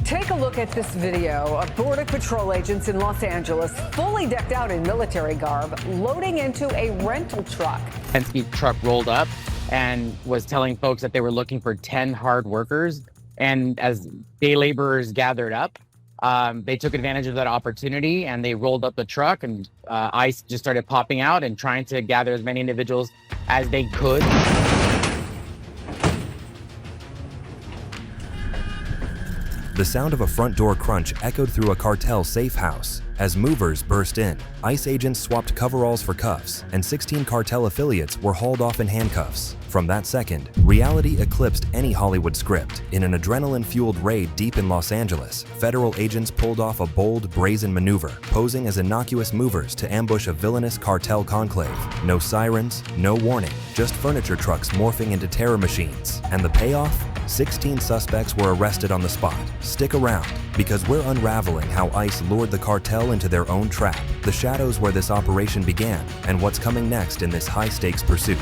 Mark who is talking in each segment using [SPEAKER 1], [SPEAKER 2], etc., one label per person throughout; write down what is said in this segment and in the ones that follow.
[SPEAKER 1] Take a look at this video of Border Patrol agents in Los Angeles, fully decked out in military garb, loading into a rental truck.
[SPEAKER 2] Penske truck rolled up and was telling folks that they were looking for 10 hard workers. And as day laborers gathered up, they took advantage of that opportunity and they rolled up the truck, and ICE just started popping out and trying to gather as many individuals as they could.
[SPEAKER 3] The sound of a front door crunch echoed through a cartel safe house. As movers burst in, ICE agents swapped coveralls for cuffs, and 16 cartel affiliates were hauled off in handcuffs. From that second, reality eclipsed any Hollywood script. In an adrenaline-fueled raid deep in Los Angeles, federal agents pulled off a bold, brazen maneuver, posing as innocuous movers to ambush a villainous cartel conclave. No sirens, no warning, just furniture trucks morphing into terror machines. And the payoff? 16 suspects were arrested on the spot. Stick around, because we're unraveling how ICE lured the cartel into their own trap, the shadows where this operation began, and what's coming next in this high-stakes pursuit.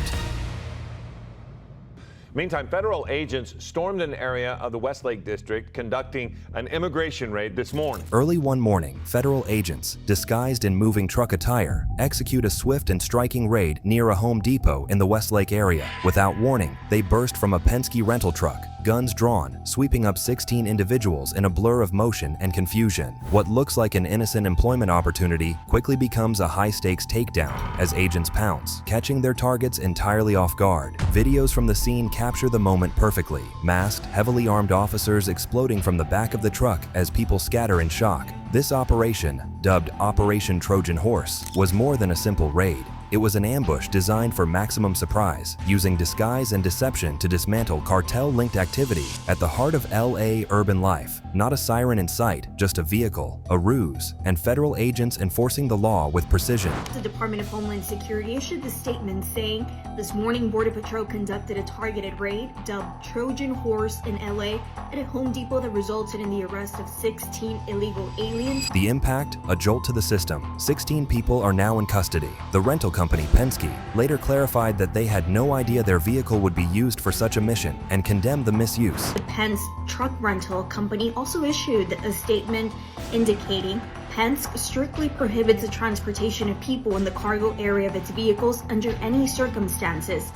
[SPEAKER 4] Meantime, federal agents stormed an area of the Westlake District conducting an immigration raid this morning.
[SPEAKER 3] Early one morning, federal agents, disguised in moving truck attire, execute a swift and striking raid near a Home Depot in the Westlake area. Without warning, they burst from a Penske rental truck, guns drawn, sweeping up 16 individuals in a blur of motion and confusion. What looks like an innocent employment opportunity quickly becomes a high-stakes takedown as agents pounce, catching their targets entirely off guard. Videos from the scene capture the moment perfectly. Masked, heavily armed officers exploding from the back of the truck as people scatter in shock. This operation, dubbed Operation Trojan Horse, was more than a simple raid. It was an ambush designed for maximum surprise, using disguise and deception to dismantle cartel-linked activity at the heart of LA urban life. Not a siren in sight, just a vehicle, a ruse, and federal agents enforcing the law with precision.
[SPEAKER 5] The Department of Homeland Security issued a statement saying, this morning Border Patrol conducted a targeted raid dubbed Trojan Horse in LA at a Home Depot that resulted in the arrest of 16 illegal aliens.
[SPEAKER 3] The impact, a jolt to the system. 16 people are now in custody. The rental company Penske later clarified that they had no idea their vehicle would be used for such a mission and condemned the misuse.
[SPEAKER 5] The Penske truck rental company also issued a statement indicating Penske strictly prohibits the transportation of people in the cargo area of its vehicles under any circumstances.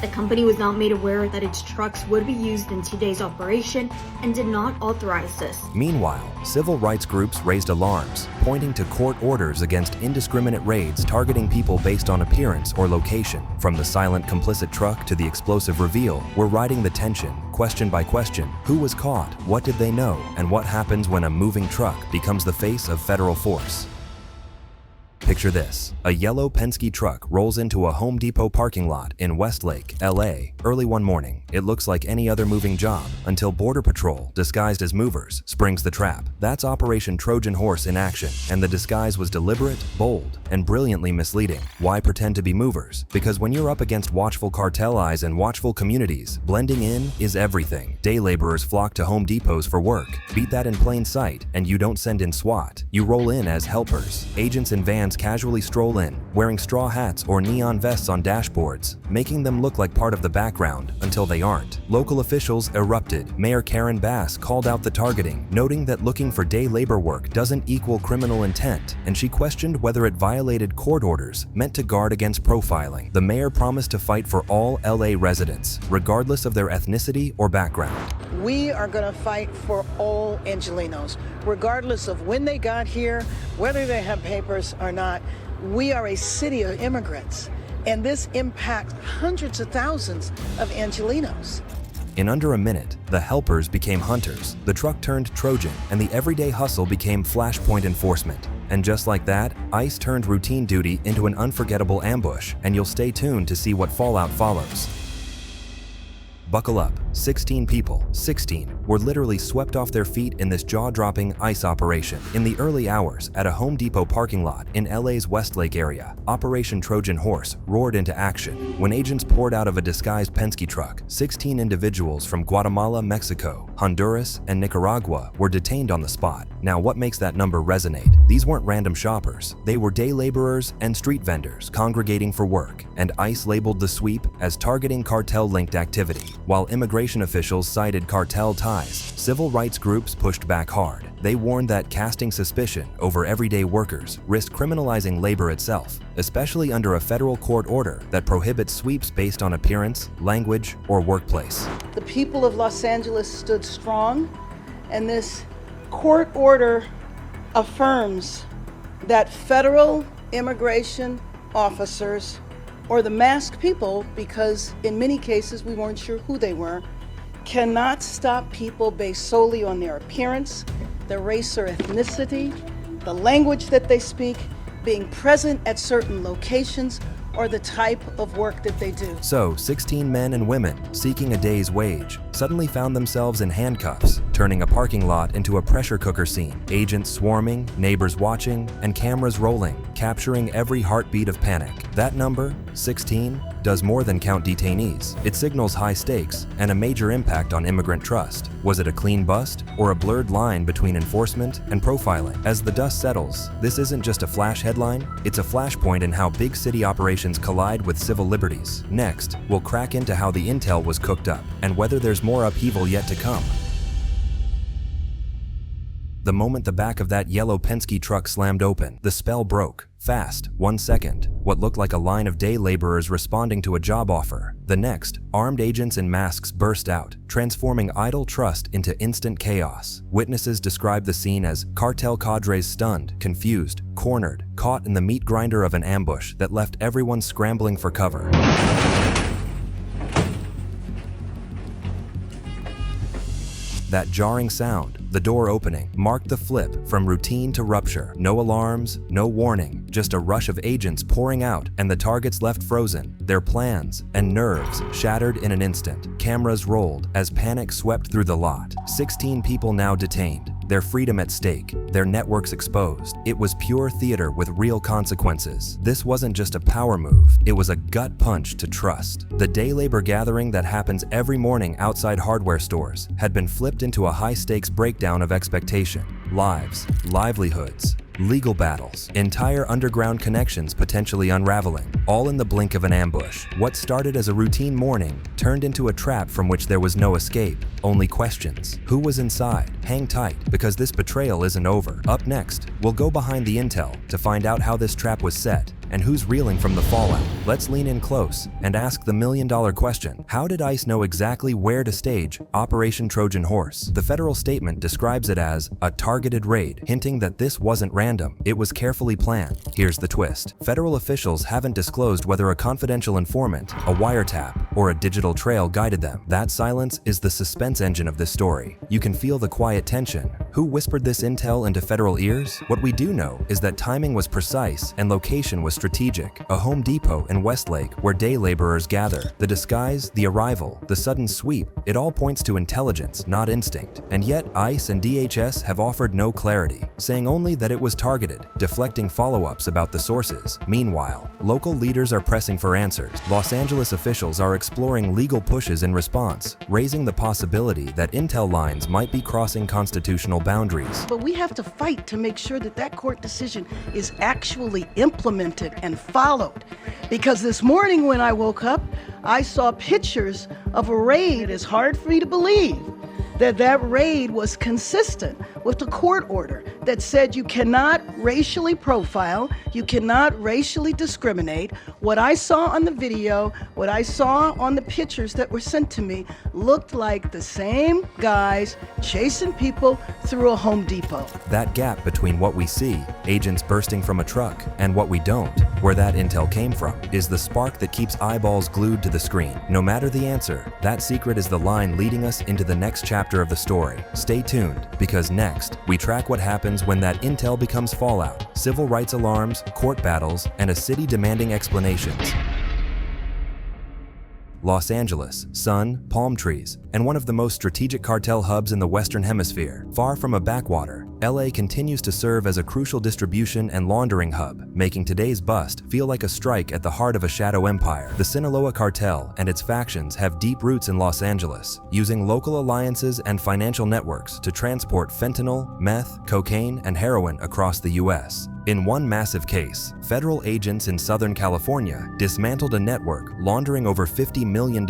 [SPEAKER 5] The company was not made aware that its trucks would be used in today's operation and did not authorize this.
[SPEAKER 3] Meanwhile, civil rights groups raised alarms, pointing to court orders against indiscriminate raids targeting people based on appearance or location. From the silent complicit truck to the explosive reveal, we're riding the tension, question by question. Who was caught? What did they know? And what happens when a moving truck becomes the face of federal force? Picture this. A yellow Penske truck rolls into a Home Depot parking lot in Westlake, LA, early one morning. It looks like any other moving job until Border Patrol, disguised as movers, springs the trap. That's Operation Trojan Horse in action, and the disguise was deliberate, bold, and brilliantly misleading. Why pretend to be movers? Because when you're up against watchful cartel eyes and watchful communities, blending in is everything. Day laborers flock to Home Depots for work. Beat that in plain sight, and you don't send in SWAT. You roll in as helpers. Agents in vans casually stroll in, wearing straw hats or neon vests on dashboards, making them look like part of the background until they aren't. Local officials erupted. Mayor Karen Bass called out the targeting, noting that looking for day labor work doesn't equal criminal intent, and she questioned whether it violated court orders meant to guard against profiling. The mayor promised to fight for all LA residents, regardless of their ethnicity or background.
[SPEAKER 6] We are going to fight for all Angelenos, regardless of when they got here, whether they have papers or not. We are a city of immigrants, and this impacts hundreds of thousands of Angelenos.
[SPEAKER 3] In under a minute, the helpers became hunters, the truck turned Trojan, and the everyday hustle became flashpoint enforcement. And just like that, ICE turned routine duty into an unforgettable ambush, and you'll stay tuned to see what fallout follows. Buckle up. 16 people, 16, were literally swept off their feet in this jaw-dropping ICE operation. In the early hours, at a Home Depot parking lot in LA's Westlake area, Operation Trojan Horse roared into action. When agents poured out of a disguised Penske truck, 16 individuals from Guatemala, Mexico, Honduras, and Nicaragua were detained on the spot. Now, what makes that number resonate? These weren't random shoppers. They were day laborers and street vendors congregating for work, and ICE labeled the sweep as targeting cartel-linked activity. While immigration officials cited cartel ties rise, civil rights groups pushed back hard. They warned that casting suspicion over everyday workers risked criminalizing labor itself, especially under a federal court order that prohibits sweeps based on appearance, language, or workplace.
[SPEAKER 6] The people of Los Angeles stood strong, and this court order affirms that federal immigration officers, or the masked people, because in many cases we weren't sure who they were, cannot stop people based solely on their appearance, their race or ethnicity, the language that they speak, being present at certain locations, or the type of work that they do.
[SPEAKER 3] So, 16 men and women seeking a day's wage suddenly found themselves in handcuffs, turning a parking lot into a pressure cooker scene. Agents swarming, neighbors watching, and cameras rolling, capturing every heartbeat of panic. That number, 16, does more than count detainees. It signals high stakes and a major impact on immigrant trust. Was it a clean bust or a blurred line between enforcement and profiling? As the dust settles, this isn't just a flash headline, it's a flashpoint in how big city operations collide with civil liberties. Next, we'll crack into how the intel was cooked up and whether there's more upheaval yet to come. The moment the back of that yellow Penske truck slammed open, the spell broke. Fast, 1 second, what looked like a line of day laborers responding to a job offer. The next, armed agents in masks burst out, transforming idle trust into instant chaos. Witnesses describe the scene as cartel cadres stunned, confused, cornered, caught in the meat grinder of an ambush that left everyone scrambling for cover. That jarring sound, the door opening, marked the flip from routine to rupture. No alarms, no warning, just a rush of agents pouring out and the targets left frozen, their plans and nerves shattered in an instant. Cameras rolled as panic swept through the lot. 16 people now detained, their freedom at stake, their networks exposed. It was pure theater with real consequences. This wasn't just a power move, it was a gut punch to trust. The day labor gathering that happens every morning outside hardware stores had been flipped into a high-stakes breakdown of expectation. Lives, livelihoods, legal battles, entire underground connections potentially unraveling, all in the blink of an ambush. What started as a routine morning turned into a trap from which there was no escape, only questions. Who was inside? Hang tight, because this betrayal isn't over. Up next, we'll go behind the intel to find out how this trap was set and who's reeling from the fallout. Let's lean in close and ask the million-dollar question. How did ICE know exactly where to stage Operation Trojan Horse? The federal statement describes it as a targeted raid, hinting that this wasn't random. It was carefully planned. Here's the twist. Federal officials haven't disclosed whether a confidential informant, a wiretap, or a digital trail guided them. That silence is the suspense engine of this story. You can feel the quiet tension. Who whispered this intel into federal ears? What we do know is that timing was precise and location was strategic. A Home Depot in Westlake where day laborers gather. The disguise, the arrival, the sudden sweep, it all points to intelligence, not instinct. And yet ICE and DHS have offered no clarity, saying only that it was targeted, deflecting follow-ups about the sources. Meanwhile, local leaders are pressing for answers. Los Angeles officials are exploring legal pushes in response, raising the possibility that intel lines might be crossing constitutional boundaries.
[SPEAKER 6] But we have to fight to make sure that that court decision is actually implemented and followed. Because this morning when I woke up, I saw pictures of a raid. It's hard for me to believe that that raid was consistent with the court order that said you cannot racially profile, you cannot racially discriminate. What I saw on the video, what I saw on the pictures that were sent to me looked like the same guys chasing people through a Home Depot.
[SPEAKER 3] That gap between what we see, agents bursting from a truck, and what we don't, where that intel came from, is the spark that keeps eyeballs glued to the screen. No matter the answer, that secret is the line leading us into the next chapter of the story. Stay tuned, because next, we track what happens when that intel becomes fallout, civil rights alarms, court battles, and a city demanding explanations. Los Angeles, sun, palm trees, and one of the most strategic cartel hubs in the Western Hemisphere. Far from a backwater, LA continues to serve as a crucial distribution and laundering hub, making today's bust feel like a strike at the heart of a shadow empire. The Sinaloa cartel and its factions have deep roots in Los Angeles, using local alliances and financial networks to transport fentanyl, meth, cocaine, and heroin across the US. In one massive case, federal agents in Southern California dismantled a network laundering over $50 million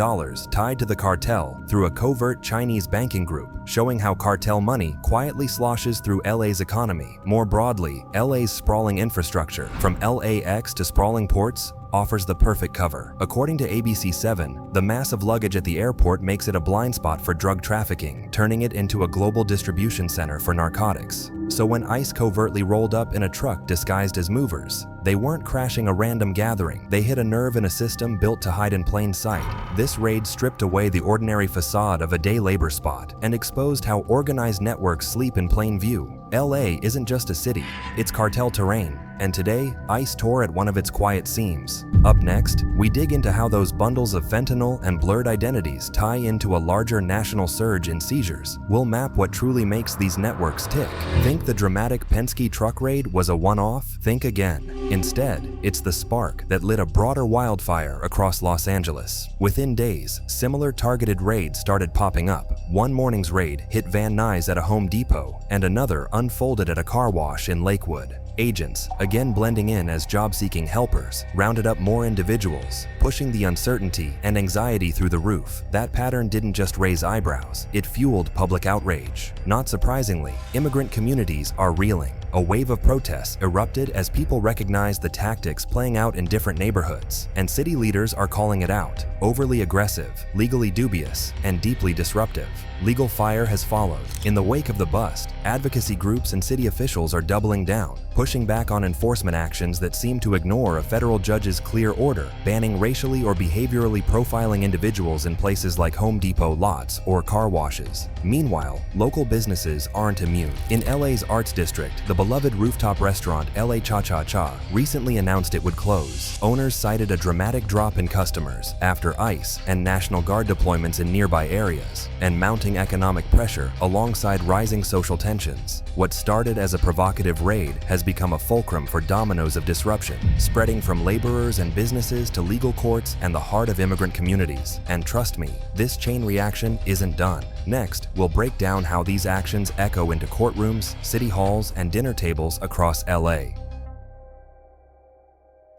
[SPEAKER 3] tied to the cartel through a covert Chinese banking group, showing how cartel money quietly sloshes through LA's economy. More broadly, LA's sprawling infrastructure, from LAX to sprawling ports, offers the perfect cover. According to ABC7, the massive luggage at the airport makes it a blind spot for drug trafficking, turning it into a global distribution center for narcotics. So when ICE covertly rolled up in a truck disguised as movers, they weren't crashing a random gathering. They hit a nerve in a system built to hide in plain sight. This raid stripped away the ordinary facade of a day labor spot and exposed how organized networks sleep in plain view. LA isn't just a city, it's cartel terrain. And today, ICE tore at one of its quiet seams. Up next, we dig into how those bundles of fentanyl and blurred identities tie into a larger national surge in seizures. We'll map what truly makes these networks tick. Think the dramatic Penske truck raid was a one-off? Think again. Instead, it's the spark that lit a broader wildfire across Los Angeles. Within days, similar targeted raids started popping up. One morning's raid hit Van Nuys at a Home Depot, and another unfolded at a car wash in Lakewood. Agents, again blending in as job-seeking helpers, rounded up more individuals, pushing the uncertainty and anxiety through the roof. That pattern didn't just raise eyebrows, it fueled public outrage. Not surprisingly, immigrant communities are reeling. A wave of protests erupted as people recognized the tactics playing out in different neighborhoods, and city leaders are calling it out. Overly aggressive, legally dubious, and deeply disruptive. Legal fire has followed. In the wake of the bust, advocacy groups and city officials are doubling down, pushing back on enforcement actions that seem to ignore a federal judge's clear order, banning racially or behaviorally profiling individuals in places like Home Depot lots or car washes. Meanwhile, local businesses aren't immune. In LA's Arts District, the beloved rooftop restaurant LA Cha-Cha-Cha recently announced it would close. Owners cited a dramatic drop in customers after ICE and National Guard deployments in nearby areas, and mounting economic pressure alongside rising social tensions. What started as a provocative raid has become a fulcrum for dominoes of disruption, spreading from laborers and businesses to legal courts and the heart of immigrant communities. And trust me, this chain reaction isn't done. Next, we'll break down how these actions echo into courtrooms, city halls, and dinner tables across LA.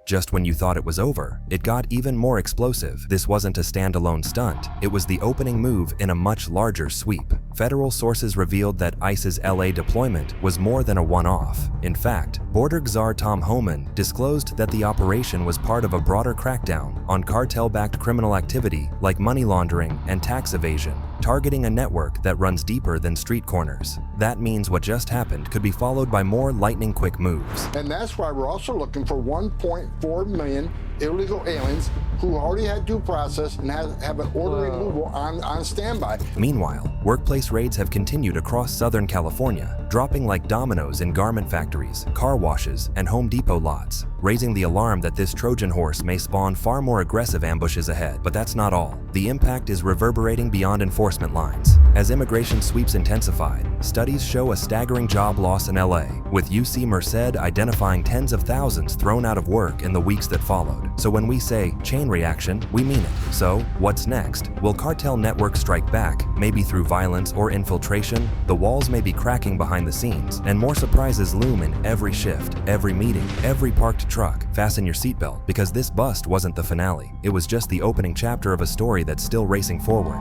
[SPEAKER 3] Just when you thought it was over, it got even more explosive. This wasn't a standalone stunt. It was the opening move in a much larger sweep. Federal sources revealed that ICE's LA deployment was more than a one-off. In fact, Border Czar Tom Homan disclosed that the operation was part of a broader crackdown on cartel-backed criminal activity like money laundering and tax evasion, targeting a network that runs deeper than street corners. That means what just happened could be followed by more lightning-quick moves.
[SPEAKER 7] And that's why we're also looking for 1.4 million illegal aliens who already had due process and have an order removal on standby.
[SPEAKER 3] Meanwhile, workplace raids have continued across Southern California, dropping like dominoes in garment factories, car washes, and Home Depot lots, raising the alarm that this Trojan horse may spawn far more aggressive ambushes ahead. But that's not all. The impact is reverberating beyond enforcement lines. As immigration sweeps intensified, studies show a staggering job loss in LA, with UC Merced identifying tens of thousands thrown out of work in the weeks that followed. So when we say chain reaction, we mean it. So what's next? Will cartel networks strike back, maybe through violence or infiltration? The walls may be cracking behind the scenes, and more surprises loom in every shift, every meeting, every parked truck. Fasten your seatbelt, because this bust wasn't the finale. It was just the opening chapter of a story that's still racing forward.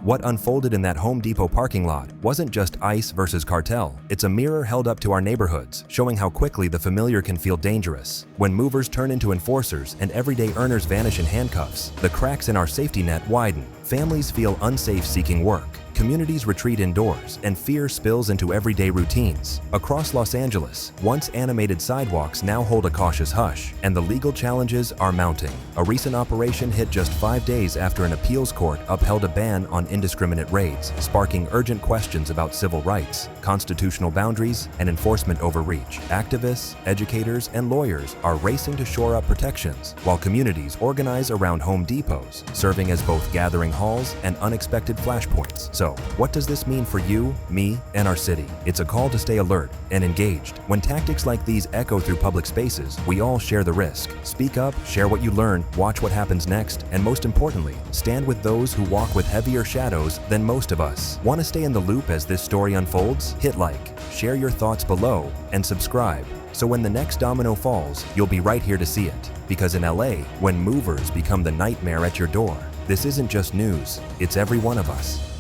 [SPEAKER 3] What unfolded in that Home Depot parking lot wasn't just ICE versus cartel. It's a mirror held up to our neighborhoods, showing how quickly the familiar can feel dangerous. When movers turn into enforcers and everyday earners vanish in handcuffs, the cracks in our safety net widen. Families feel unsafe seeking work. Communities retreat indoors, and fear spills into everyday routines. Across Los Angeles, once animated sidewalks now hold a cautious hush, and the legal challenges are mounting. A recent operation hit just 5 days after an appeals court upheld a ban on indiscriminate raids, sparking urgent questions about civil rights, constitutional boundaries, and enforcement overreach. Activists, educators, and lawyers are racing to shore up protections, while communities organize around Home Depots, serving as both gathering halls and unexpected flashpoints. So, what does this mean for you, me, and our city? It's a call to stay alert and engaged. When tactics like these echo through public spaces, we all share the risk. Speak up, share what you learn, watch what happens next, and most importantly, stand with those who walk with heavier shadows than most of us. Want to stay in the loop as this story unfolds? Hit like, share your thoughts below, and subscribe. So when the next domino falls, you'll be right here to see it. Because in LA, when movers become the nightmare at your door, this isn't just news, it's every one of us.